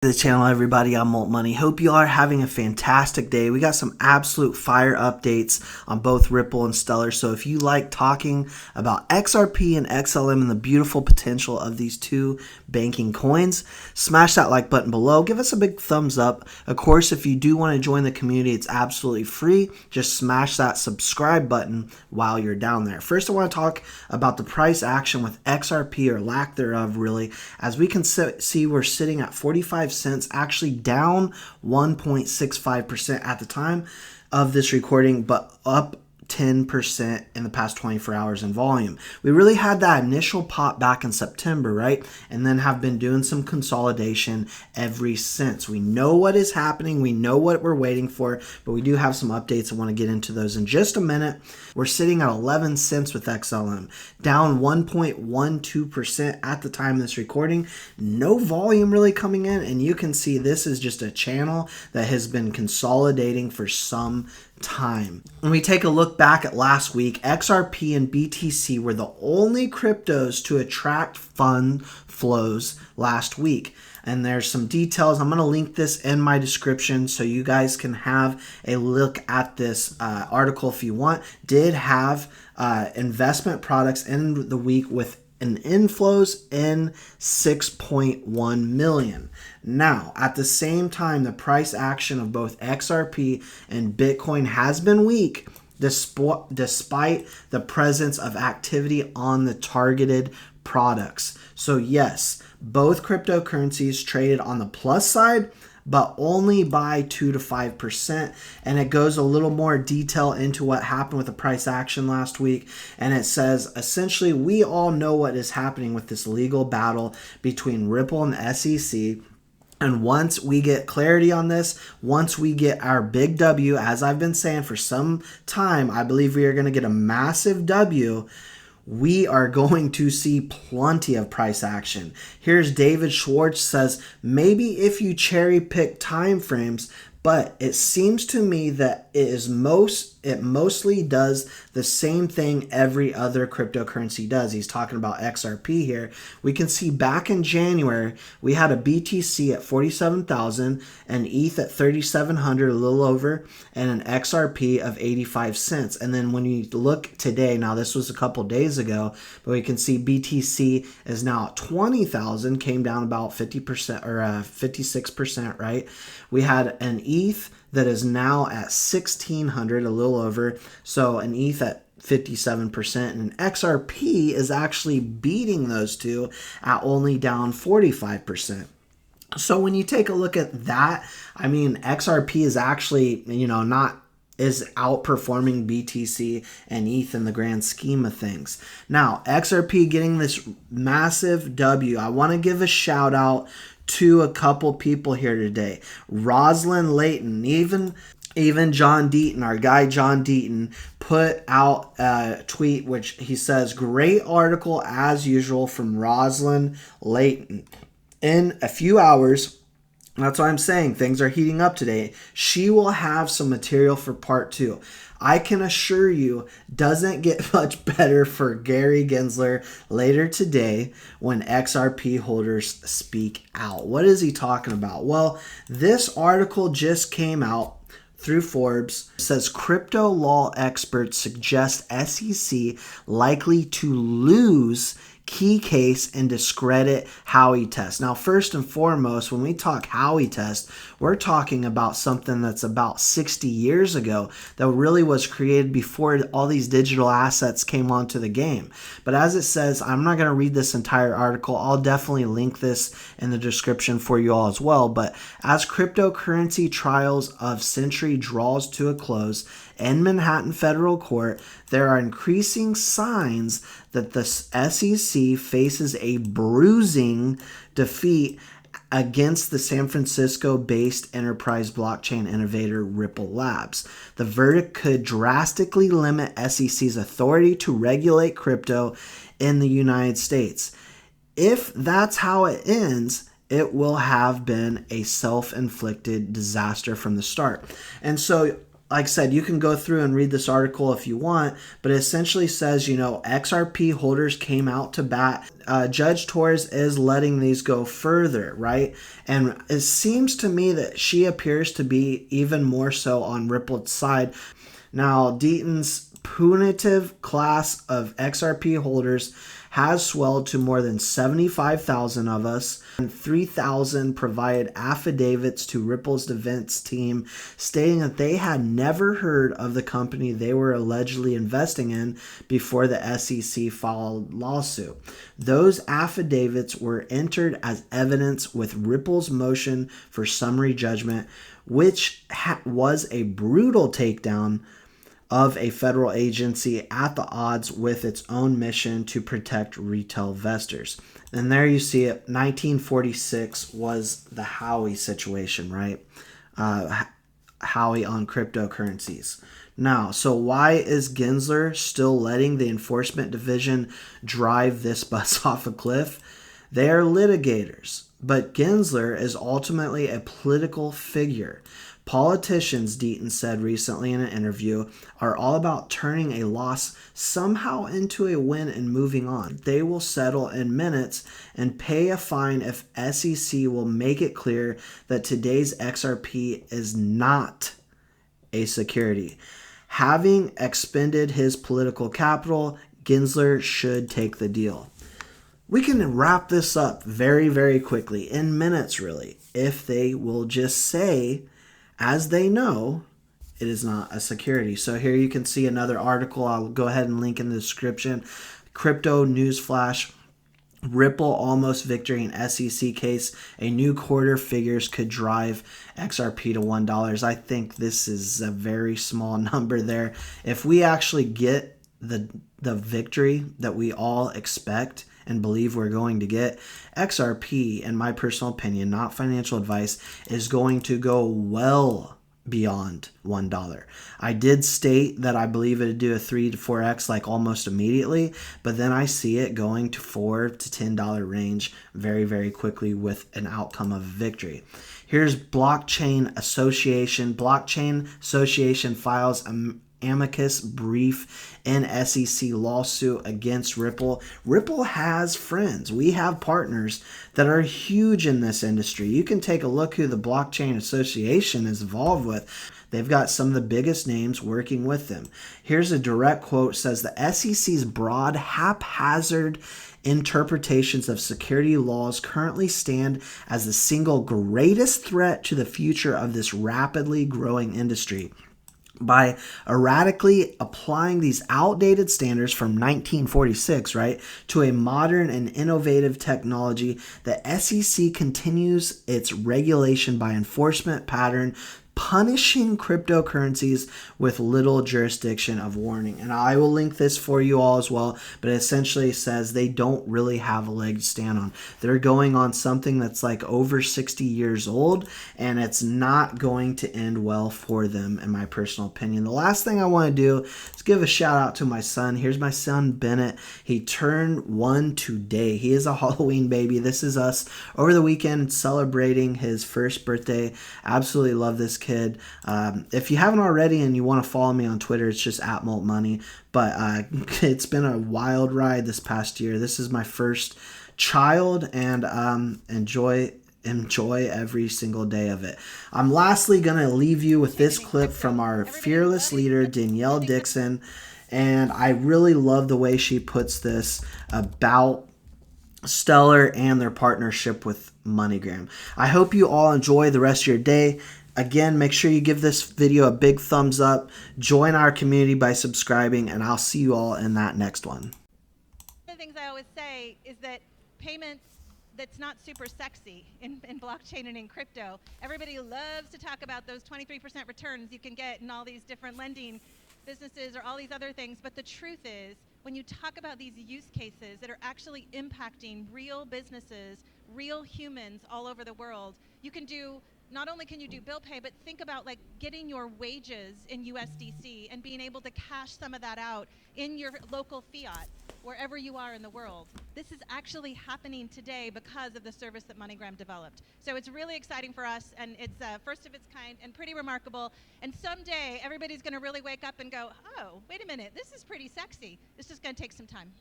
The channel, everybody. I'm Molt Money. Hope you are having a fantastic day. We got some absolute fire updates on both Ripple and Stellar. So if you like talking about XRP and XLM and the beautiful potential of these two banking coins, smash that like button below. Give us a big thumbs up. Of course, if you do want to join the community, it's absolutely free. Just smash that subscribe button while you're down there. First, I want to talk about the price action with XRP, or lack thereof, really. As we can see, we're sitting at 45 cents, actually down 1.65% at the time of this recording, but up 10% in the past 24 hours in volume. We really had that initial pop back in September, right? And then have been doing some consolidation ever since. We know what is happening. We know what we're waiting for, but we do have some updates. I want to get into those in just a minute. We're sitting at 11 cents with XLM, down 1.12% at the time of this recording. No volume really coming in, and you can see this is just a channel that has been consolidating for some time. When we take a look back at last week, XRP and BTC were the only cryptos to attract fund flows last week. And there's some details. I'm going to link this in my description so you guys can have a look at this article if you want. Did have investment products in the week with an inflows in 6.1 million. Now, at the same time, the price action of both XRP and Bitcoin has been weak, despite the presence of activity on the targeted products. So yes, both cryptocurrencies traded on the plus side, but only by 2 to 5%. And it goes a little more detail into what happened with the price action last week. And it says, essentially, we all know what is happening with this legal battle between Ripple and the SEC. And once we get clarity on this, once we get our big W, as I've been saying for some time, I believe we are going to get a massive W. We are going to see plenty of price action. Here's David Schwartz says, maybe if you cherry pick time frames, but it seems to me that it mostly does the same thing every other cryptocurrency does. He's talking about XRP here. We can see back in January, we had a BTC at 47,000, an ETH at 3,700, a little over, and an XRP of 85 cents. And then when you look today, now this was a couple days ago, but we can see BTC is now at 20,000, came down about 50% or 56%, right? We had an ETH that is now at 1,600, a little over. So an ETH at 57%, and an XRP is actually beating those two at only down 45%. So when you take a look at that, I mean, XRP is actually, is outperforming BTC and ETH in the grand scheme of things. Now, XRP getting this massive W. I want to give a shout out to a couple people here today. Rosalind Layton, even John Deaton, our guy John Deaton, put out a tweet which he says, great article as usual from Rosalind Layton. In a few hours, that's why I'm saying things are heating up today, she will have some material for part 2. I can assure you, doesn't get much better for Gary Gensler later today when XRP holders speak out. What is he talking about? Well, this article just came out through Forbes. It says crypto law experts suggest SEC likely to lose key case and discredit Howey test. Now, first and foremost, when we talk Howey test, we're talking about something that's about 60 years ago that really was created before all these digital assets came onto the game. But as it says, I'm not going to read this entire article. I'll definitely link this in the description for you all as well. But as cryptocurrency trials of century draws to a close in Manhattan Federal Court, there are increasing signs that the SEC faces a bruising defeat against the San Francisco-based enterprise blockchain innovator Ripple Labs. The verdict could drastically limit SEC's authority to regulate crypto in the United States. If that's how it ends, it will have been a self-inflicted disaster from the start. And so like I said, you can go through and read this article if you want, but it essentially says, XRP holders came out to bat. Judge Torres is letting these go further, right? And it seems to me that she appears to be even more so on Ripple's side. Now, Deaton's punitive class of XRP holders has swelled to more than 75,000 of us, and 3,000 provided affidavits to Ripple's defense team stating that they had never heard of the company they were allegedly investing in before the SEC filed lawsuit. Those affidavits were entered as evidence with Ripple's motion for summary judgment, which was a brutal takedown of a federal agency at the odds with its own mission to protect retail investors. And there you see it. 1946 was the Howey situation, right? Howey on cryptocurrencies. Now, so why is Gensler still letting the enforcement division drive this bus off a cliff? They are litigators, but Gensler is ultimately a political figure. Politicians, Deaton said recently in an interview, are all about turning a loss somehow into a win and moving on. They will settle in minutes and pay a fine if SEC will make it clear that today's XRP is not a security. Having expended his political capital, Gensler should take the deal. We can wrap this up very, very quickly, in minutes really, if they will just say, as they know, it is not a security. So here you can see another article. I'll go ahead and link in the description. Crypto news flash. Ripple almost victory in SEC case. A new quarter figures could drive XRP to $1. I think this is a very small number there. If we actually get the victory that we all expect and believe we're going to get, XRP, in my personal opinion, not financial advice, is going to go well beyond $1. I did state that I believe it'd do a 3 to 4x like almost immediately, but then I see it going to $4 to $10 range very, very quickly with an outcome of victory. Here's Blockchain Association. Blockchain Association files amicus brief in SEC lawsuit against Ripple. Ripple has friends. We have partners that are huge in this industry. You can take a look who the Blockchain Association is involved with. They've got some of the biggest names working with them. Here's a direct quote. It says the SEC's broad, haphazard interpretations of security laws currently stand as the single greatest threat to the future of this rapidly growing industry. By erratically applying these outdated standards from 1946, right, to a modern and innovative technology, the SEC continues its regulation by enforcement pattern, punishing cryptocurrencies with little jurisdiction of warning. And I will link this for you all as well, but it essentially says they don't really have a leg to stand on. They're going on something that's like over 60 years old, and it's not going to end well for them, in my personal opinion. The last thing I want to do is give a shout out to my son. Here's my son, Bennett. He turned 1 today. He is a Halloween baby. This is us over the weekend celebrating his first birthday. Absolutely love this kid. If you haven't already and you want to follow me on Twitter, it's just @MoltMoney. But it's been a wild ride this past year. This is my first child, and enjoy every single day of it. I'm lastly going to leave you with this clip from our fearless leader, Danielle Dixon. And I really love the way she puts this about Stellar and their partnership with Moneygram. I hope you all enjoy the rest of your day. Again, make sure you give this video a big thumbs up. Join our community by subscribing, and I'll see you all in that next one. One of the things I always say is that payments that's not super sexy in blockchain and in crypto. Everybody loves to talk about those 23% returns you can get in all these different lending businesses or all these other things. But the truth is, when you talk about these use cases that are actually impacting real businesses, real humans all over the world, you can do not only can you do bill pay, but think about like getting your wages in USDC and being able to cash some of that out in your local fiat wherever you are in the world. This is actually happening today because of the service that MoneyGram developed. So it's really exciting for us, and it's first of its kind and pretty remarkable. And someday everybody's going to really wake up and go, oh, wait a minute, this is pretty sexy. It's just going to take some time.